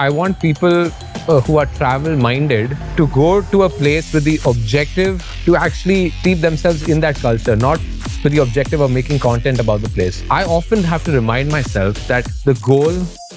I want people who are travel-minded to go to a place with the objective to actually steep themselves in that culture, not with the objective of making content about the place. I often have to remind myself that the goal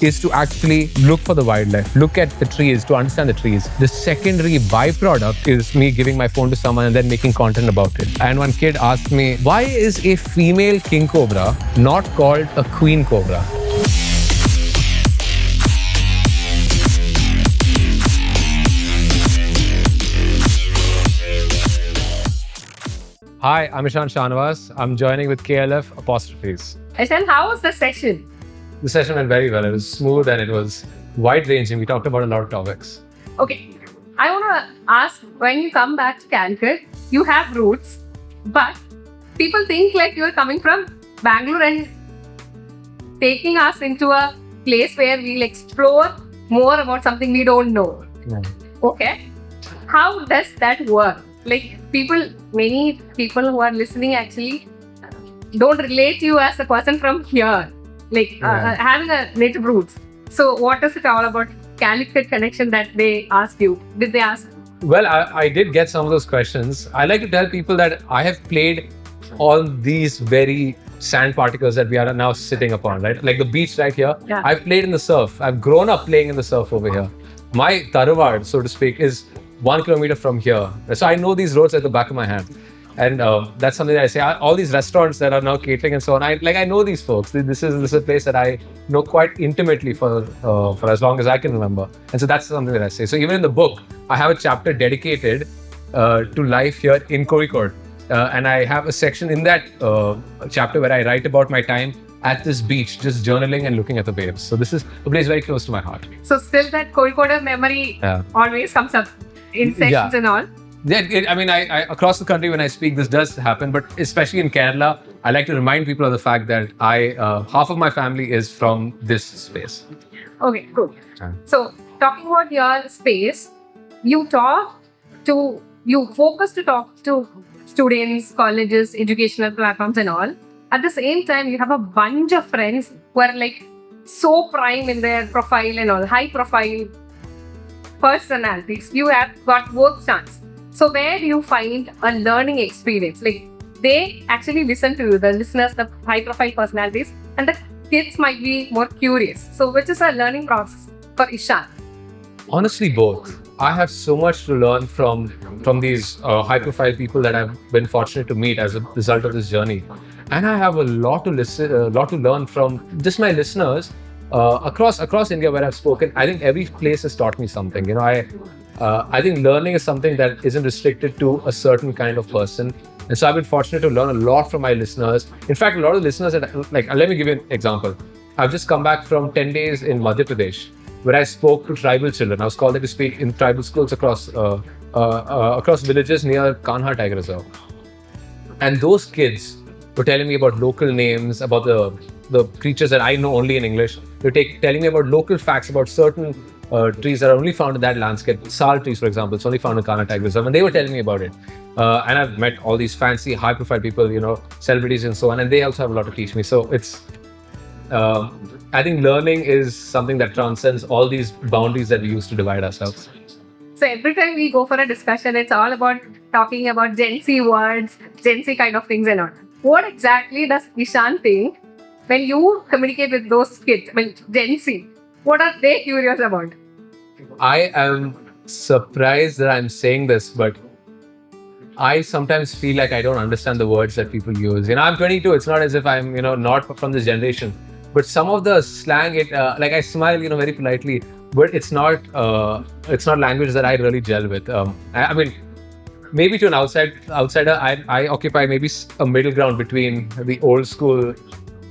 is to actually look for the wildlife, look at the trees, to understand the trees. The secondary byproduct is me giving my phone to someone and then making content about it. And one kid asked me, why is a female king cobra not called a queen cobra? Hi, I'm Ishan Shanavas. I'm joining with KLF Apostrophes. Ishan, how was the session? The session went very well. It was smooth and it was wide-ranging. We talked about a lot of topics. Okay, I want to ask, when you come back to Cancun, you have roots, but people think like you're coming from Bangalore and taking us into a place where we'll explore more about something we don't know. Yeah. Okay, how does that work? Like many people who are listening actually don't relate to you as a person from here, having a native roots. So what is it all about? Calicut connection that they ask you? Did they ask? Well, I did get some of those questions. I like to tell people that I have played on these very sand particles that we are now sitting upon, right? Like the beach right here. Yeah. I've played in the surf. I've grown up playing in the surf over here. My Taravad, so to speak, is 1 kilometer from here. So I know these roads at the back of my hand. And that's something that I say. All these restaurants that are now catering and so on, I know these folks. This is a place that I know quite intimately for as long as I can remember. And so that's something that I say. So even in the book, I have a chapter dedicated to life here in Kozhikode. And I have a section in that chapter where I write about my time at this beach, just journaling and looking at the waves. So this is a place very close to my heart. So still that Kozhikode memory always comes up in sessions and all. Yeah, I across the country when I speak, this does happen, but especially in Kerala, I like to remind people of the fact that half of my family is from this space. Okay, cool. So talking about your space, you focus to talk to students, colleges, educational platforms and all. At the same time, you have a bunch of friends who are like so prime in their profile and all, high profile personalities. You have got both chance. So where do you find a learning experience? Like they actually listen to you, the listeners, the high profile personalities, and the kids might be more curious. So which is a learning process for Ishan? Honestly, both. I have so much to learn from these high profile people that I've been fortunate to meet as a result of this journey. And I have a lot to learn from just my listeners across India where I've spoken. I think every place has taught me something. You know, I think learning is something that isn't restricted to a certain kind of person. And so I've been fortunate to learn a lot from my listeners. In fact, a lot of listeners let me give you an example. I've just come back from 10 days in Madhya Pradesh, where I spoke to tribal children. I was called there to speak in tribal schools across villages near Kanha Tiger Reserve. And those kids were telling me about local names, about the creatures that I know only in English. They're telling me about local facts about certain trees that are only found in that landscape. Sal trees, for example, it's only found in Kanha Tiger Reserve. And they were telling me about it. And I've met all these fancy, high-profile people, celebrities and so on. And they also have a lot to teach me. So it's, I think learning is something that transcends all these boundaries that we use to divide ourselves. So every time we go for a discussion, it's all about talking about Gen Z words, Gen Z kind of things and all. What exactly does Ishan think when you communicate with those kids, Gen Z? What are they curious about? I am surprised that I'm saying this, but I sometimes feel like I don't understand the words that people use. I'm 22. It's not as if I'm, not from this generation. But some of the slang, I smile, very politely. But it's not language that I really gel with. Maybe to an outsider, I occupy maybe a middle ground between the old school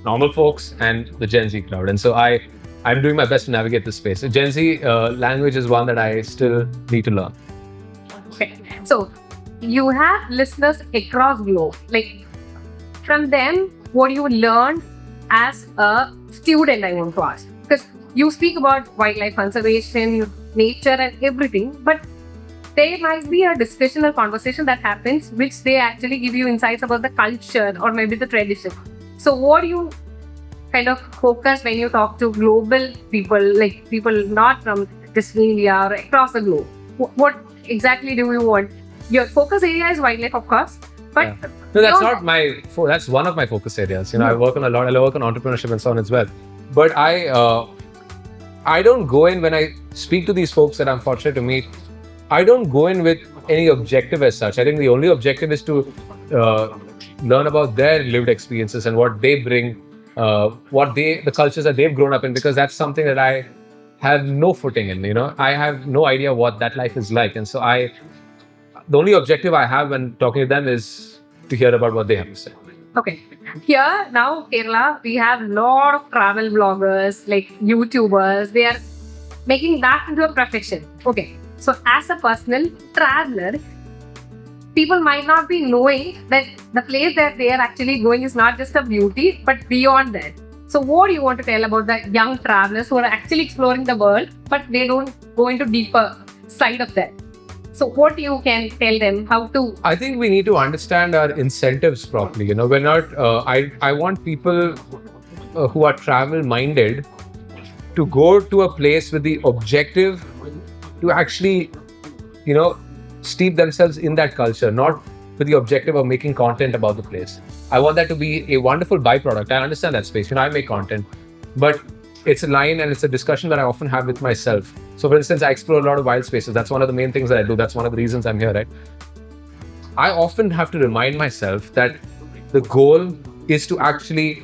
normal folks and the Gen Z crowd. And so I'm doing my best to navigate this space. So Gen Z language is one that I still need to learn. Okay. So you have listeners across globe. Like from them, what you learn as a student, I want to ask. Because you speak about wildlife conservation, nature and everything, but there might be a discussion or conversation that happens which they actually give you insights about the culture or maybe the tradition. So what do you kind of focus when you talk to global people, like people not from just India or across the globe? What exactly do you want? Your focus area is wildlife, of course, but Yeah. No, that's your- not my. That's one of my focus areas. I work on a lot. I work on entrepreneurship and so on as well. But I don't go in when I speak to these folks that I'm fortunate to meet. I don't go in with any objective as such. I think the only objective is to learn about their lived experiences and what they bring, the cultures that they've grown up in, because that's something that I have no footing in. I have no idea what that life is like, and so the only objective I have when talking to them is to hear about what they have to say. Okay. Here now, Kerala, we have a lot of travel bloggers, like YouTubers. They are making that into a profession. Okay. So, as a personal traveler, people might not be knowing that the place that they are actually going is not just a beauty, but beyond that. So, what do you want to tell about the young travelers who are actually exploring the world, but they don't go into deeper side of that? So what you can tell them how to? I think we need to understand our incentives properly. We're not. I want people who are travel minded to go to a place with the objective to actually, steep themselves in that culture, not with the objective of making content about the place. I want that to be a wonderful byproduct. I understand that space. I make content, but it's a line and it's a discussion that I often have with myself. So, for instance, I explore a lot of wild spaces. That's one of the main things that I do. That's one of the reasons I'm here, right? I often have to remind myself that the goal is to actually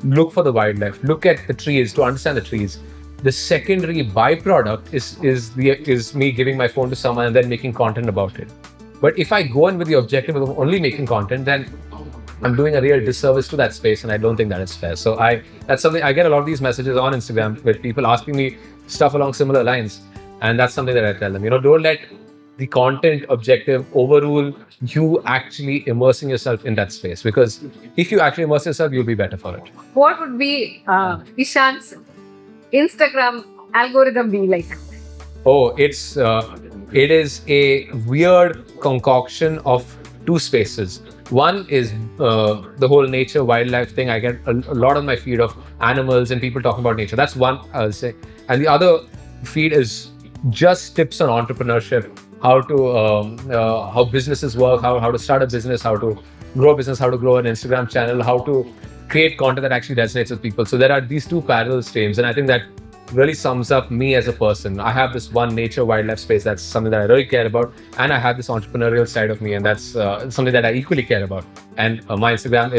look for the wildlife, look at the trees, to understand the trees. The secondary byproduct is me giving my phone to someone and then making content about it. But if I go in with the objective of only making content, then I'm doing a real disservice to that space, and I don't think that is fair. So that's something I get a lot of these messages on Instagram with people asking me stuff along similar lines, and that's something that I tell them. Don't let the content objective overrule you actually immersing yourself in that space, because if you actually immerse yourself, you'll be better for it. What would be Ishan's Instagram algorithm be like? Oh, it is a weird concoction of two spaces. One is the whole nature wildlife thing. I get a lot on my feed of animals and people talking about nature. That's one, I'll say. And the other feed is just tips on entrepreneurship, how businesses work, how to start a business, how to grow a business, how to grow an Instagram channel, how to create content that actually resonates with people. So there are these two parallel streams, and I think that really sums up me as a person. I have this one nature wildlife space, that's something that I really care about, and I have this entrepreneurial side of me, and that's something that I equally care about. And my Instagram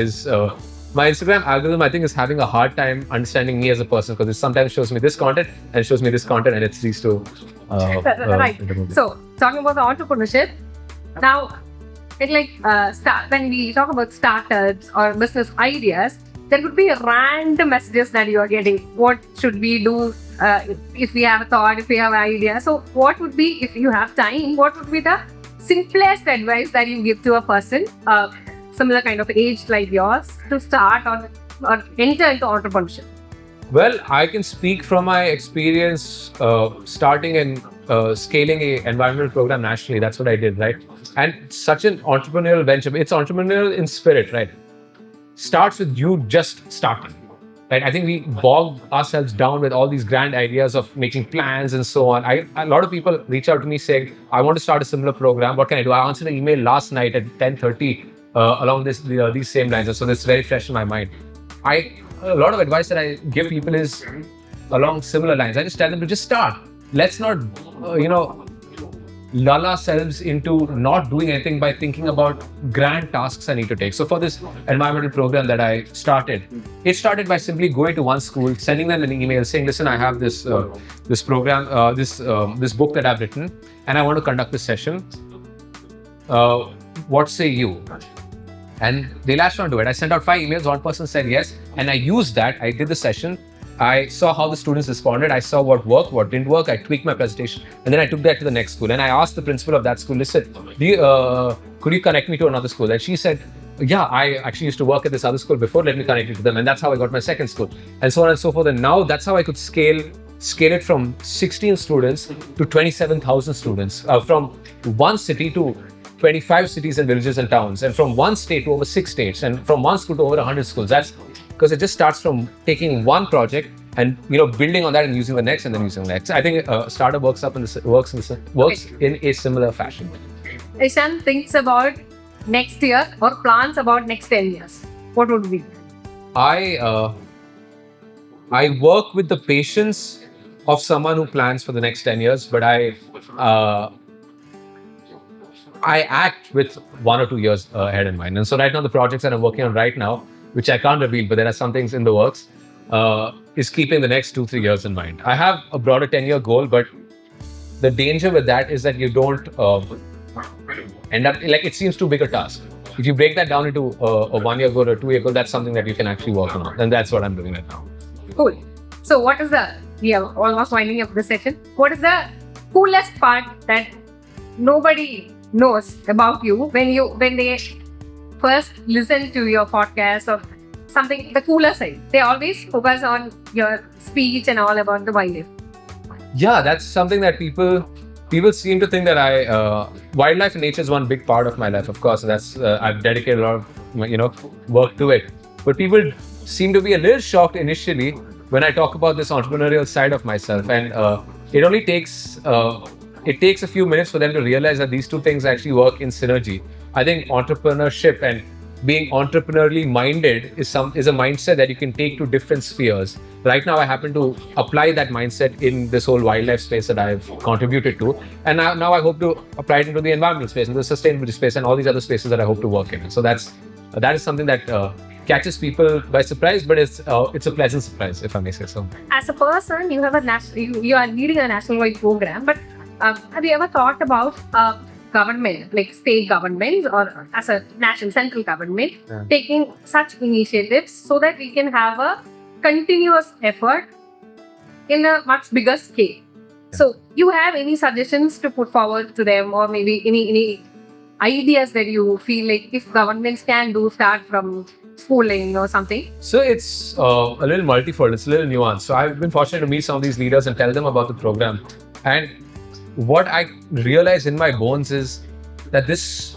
algorithm, I think, is having a hard time understanding me as a person, because it sometimes shows me this content and shows me this content, and it's these two. Right. So talking about the entrepreneurship, now when we talk about startups or business ideas, there could be random messages that you are getting. What should we do if we have a thought, if we have an idea? So what would be, if you have time, what would be the simplest advice that you give to a person similar kind of age like yours to start or enter into entrepreneurship? Well, I can speak from my experience starting and scaling an environmental program nationally. That's what I did, right? And such an entrepreneurial venture. It's entrepreneurial in spirit, right? Starts with you just starting, right? I think we bog ourselves down with all these grand ideas of making plans and so on. A lot of people reach out to me saying, I want to start a similar program. What can I do? I answered an email last night at 10:30 along these same lines. And so this is very fresh in my mind. A lot of advice that I give people is along similar lines. I just tell them to just start. Let's not, lull ourselves into not doing anything by thinking about grand tasks I need to take. So for this environmental program that I started, it started by simply going to one school, sending them an email saying, listen, I have this program, this book that I've written, and I want to conduct this session. What say you? And they latched onto it. I sent out 5 emails. One person said yes, and I used that. I did the session. I saw how the students responded. I saw what worked, what didn't work. I tweaked my presentation, and then I took that to the next school. And I asked the principal of that school, listen, could you connect me to another school? And she said, yeah, I actually used to work at this other school before. Let me connect you to them. And that's how I got my second school, and so on and so forth. And now that's how I could scale it from 16 students to 27,000 students, from one city to 25 cities and villages and towns, and from one state to over 6 states, and from one school to over 100 schools. That's because it just starts from taking one project and building on that and using the next and then using the next. I think a startup works in a similar fashion. Ishan thinks about next year or plans about next 10 years. What would be? I work with the patience of someone who plans for the next 10 years, but I act with 1 or 2 years ahead in mind. And so right now, the projects that I'm working on right now, which I can't reveal, but there are some things in the works, is keeping the next 2-3 years in mind. I have a broader 10-year goal, but the danger with that is that you don't end up, like, it seems too big a task. If you break that down into a 1-year goal or a 2-year goal, that's something that you can actually work on. And that's what I'm doing right now. Cool. So we are almost winding up the session. What is the coolest part that nobody knows about you when they first listen to your podcast or something, the cooler side? They always focus on your speech and all about the wildlife. Yeah, that's something that people seem to think that wildlife and nature is one big part of my life, of course. And that's I've dedicated a lot of work to it. But people seem to be a little shocked initially when I talk about this entrepreneurial side of myself, and it only takes a few minutes for them to realize that these two things actually work in synergy. I think entrepreneurship and being entrepreneurially minded is a mindset that you can take to different spheres. Right now, I happen to apply that mindset in this whole wildlife space that I've contributed to, and now I hope to apply it into the environmental space, into the sustainability space, and all these other spaces that I hope to work in. So that is something that catches people by surprise, but it's a pleasant surprise, if I may say so. As a person, you are leading a national-wide program, but have you ever thought about government, like state governments or as a national central government, taking such initiatives so that we can have a continuous effort in a much bigger scale? So, you have any suggestions to put forward to them, or maybe any ideas that you feel like if governments can start from schooling or something? So it's a little multifold, it's a little nuanced. So I've been fortunate to meet some of these leaders and tell them about the program. And what I realize in my bones is that this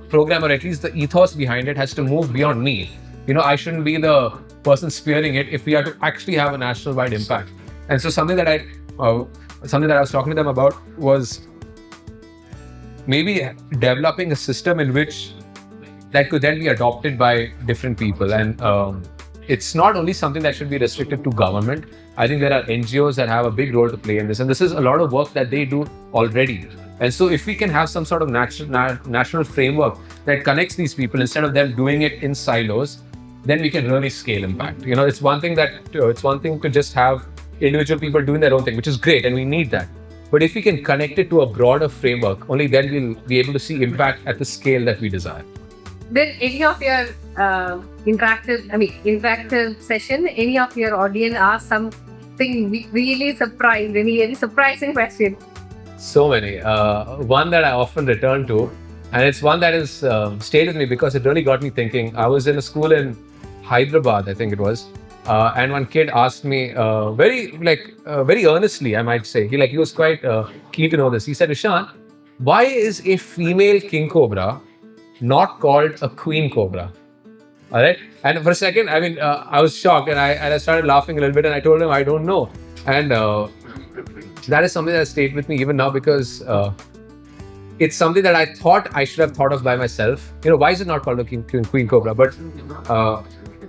program, or at least the ethos behind it, has to move beyond me. I shouldn't be the person spearheading it if we are to actually have a national-wide impact. And so something that I was talking to them about was maybe developing a system in which that could then be adopted by different people. And it's not only something that should be restricted to government. I think there are NGOs that have a big role to play in this. And this is a lot of work that they do already. And so if we can have some sort of national framework that connects these people instead of them doing it in silos, then we can really scale impact. It's one thing to just have individual people doing their own thing, which is great, and we need that. But if we can connect it to a broader framework, only then we'll be able to see impact at the scale that we desire. Did any of your interactive session, any of your audience ask something really surprised, any surprising question? So many. One that I often return to, and it's one that has stayed with me because it really got me thinking. I was in a school in Hyderabad, I think it was, and one kid asked me very earnestly, I might say. He was quite keen to know this. He said, "Ishan, why is a female king cobra not called a queen cobra?" All right. And for a second, I was shocked, and I started laughing a little bit, and I told him I don't know. And that is something that stayed with me even now, because it's something that I thought I should have thought of by myself. Why is it not called a queen cobra?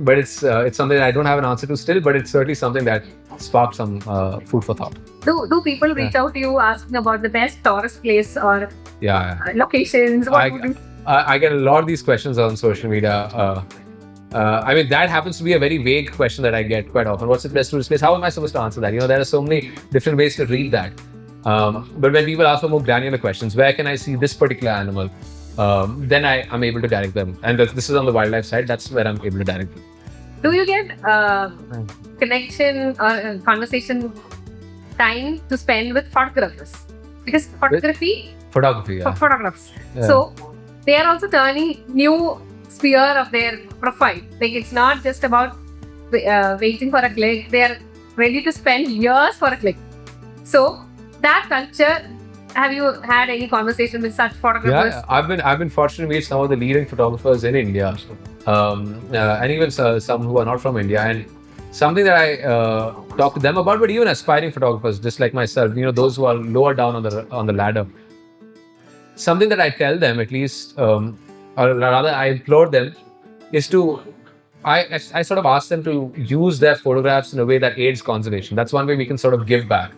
But it's something that I don't have an answer to still. But it's certainly something that sparked some food for thought. Do people reach out to you asking about the best tourist place or locations? I get a lot of these questions on social media. That happens to be a very vague question that I get quite often. What's the best tourist place? How am I supposed to answer that? There are so many different ways to read that. But when people ask for more granular questions, where can I see this particular animal? Then I'm able to direct them. And this is on the wildlife side. That's where I'm able to direct them. Do you get connection or conversation time to spend with photographers? Because photography, yeah. Photographs. Yeah. So they are also turning new sphere of their profile. Like, it's not just about waiting for a click. They are ready to spend years for a click. So that culture, have you had any conversation with such photographers? Yeah, I've been fortunate to meet some of the leading photographers in India. and even some who are not from India. And something that I talk to them about, but even aspiring photographers, just like myself, those who are lower down on the ladder, something that I tell them, at least, or rather, I implore them, is to I sort of ask them to use their photographs in a way that aids conservation. That's one way we can sort of give back.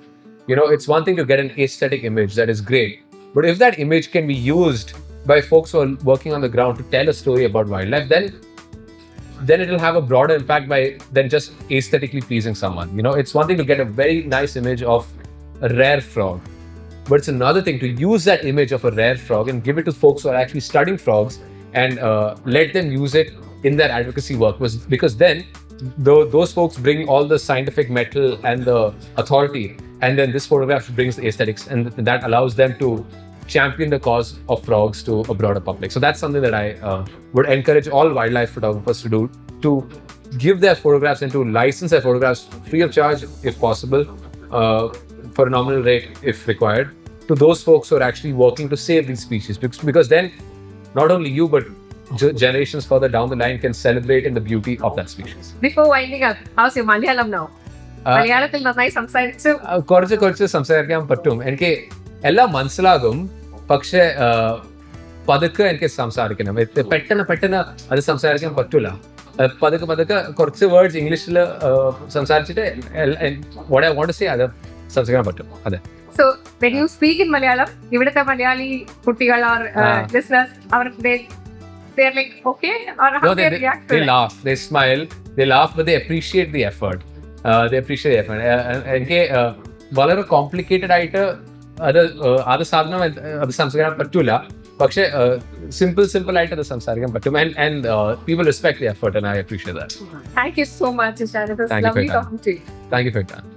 It's one thing to get an aesthetic image that is great, but if that image can be used by folks who are working on the ground to tell a story about wildlife, then it will have a broader impact than just aesthetically pleasing someone. It's one thing to get a very nice image of a rare frog, but it's another thing to use that image of a rare frog and give it to folks who are actually studying frogs and let them use it in their advocacy work. Because then those folks bring all the scientific metal and the authority, and then this photograph brings the aesthetics, and that allows them to champion the cause of frogs to a broader public. So that's something that I would encourage all wildlife photographers to do, to give their photographs and to license their photographs free of charge if possible, for a nominal rate if required, to those folks who are actually working to save these species. Because then not only you, but generations further down the line can celebrate in the beauty of that species. Before winding up, how's your Malayalam now? മലയാളത്തിൽ നന്നായി സംസാരിച്ചു. കുറച്ച് സംസാരിക്കാൻ പറ്റും. എനിക്ക് എല്ലാം മനസ്സിലാകും, പക്ഷെ പതുക്കെ എനിക്ക് സംസാരിക്കണം. പെട്ടെന്ന് അത് സംസാരിക്കാൻ പറ്റൂല. പതുക്കെ കുറച്ച് വേർഡ്സ് ഇംഗ്ലീഷിൽ സംസാരിച്ചിട്ട് what I want to say അത് സംസാരിക്കാൻ പറ്റും. അതെ. So when you speak in Malayalam, ഇവിടുത്തെ മലയാളി കുട്ടികൾ or listeners, they're like, okay, or how they react to it? They laugh, they smile, they laugh, but they appreciate the effort. എനിക്ക് വളരെ complicated ആയിട്ട് അത് സാധനം അത് സംസാരിക്കാൻ പറ്റൂല, പക്ഷെ സിമ്പിൾ ആയിട്ട് അത് സംസാരിക്കാൻ പറ്റും. And people respect the effort, and I appreciate that. Thank you so much, Ishan. It was lovely talking to you. Thank you for your time.